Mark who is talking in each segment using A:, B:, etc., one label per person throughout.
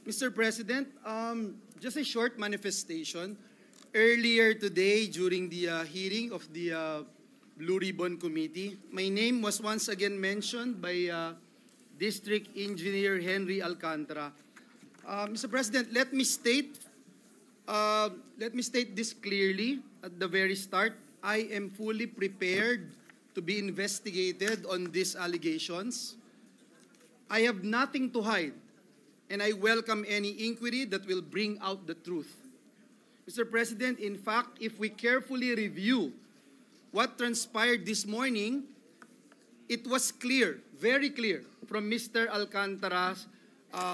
A: Mr. President, just a short manifestation. Earlier today, during the hearing of the Blue Ribbon Committee, my name was once again mentioned by District Engineer Henry Alcantara. Mr. President, let me state this clearly at the very start. I am fully prepared to be investigated on these allegations. I have nothing to hide, and I welcome any inquiry that will bring out the truth. Mr. President, in fact, if we carefully review what transpired this morning, it was clear, very clear, from Mr. Alcantara's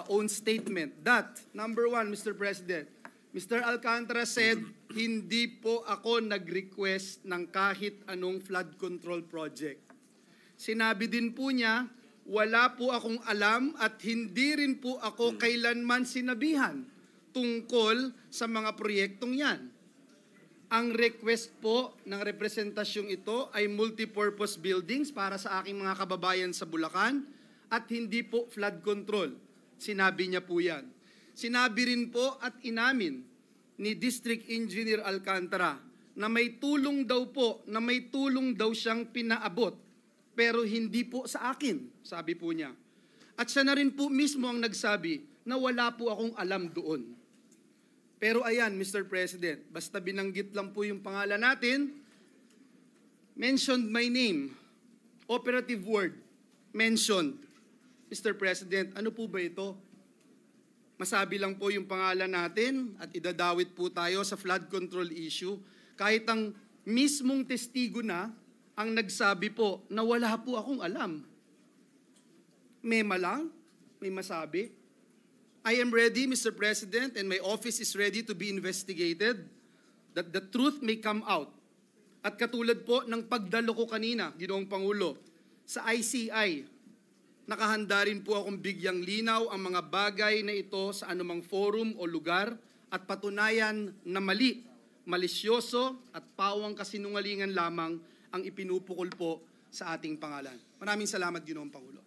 A: own statement that, number one, Mr. President, Mr. Alcantara said, hindi po ako nag-request ng kahit anong flood control project. Sinabi din po niya, wala po akong alam at hindi rin po ako kailanman sinabihan tungkol sa mga proyektong yan. Ang request po ng representasyong ito ay multipurpose buildings para sa aking mga kababayan sa Bulacan at hindi po flood control. Sinabi niya po yan. Sinabi rin po at inamin ni District Engineer Alcantara na may tulong daw siyang pinaabot pero hindi po sa akin, sabi po niya. At siya na rin po mismo ang nagsabi na wala po akong alam doon. Pero ayan, Mr. President, basta binanggit lang po yung pangalan natin, mentioned my name, operative word, mentioned. Mr. President, ano po ba ito? Masabi lang po yung pangalan natin at idadawit po tayo sa flood control issue kahit ang mismong testigo na ang nagsabi po na wala po akong alam. Mema lang, may masabi. I am ready, Mr. President, and my office is ready to be investigated that the truth may come out. At katulad po ng pagdalo ko kanina, Ginoong Pangulo, sa ICI, nakahanda rin po akong bigyang linaw ang mga bagay na ito sa anumang forum o lugar at patunayan na mali, malisyoso at pawang kasinungalingan lamang ang ipinupukol po sa ating pangalan. Maraming salamat, Ginoong Pangulo.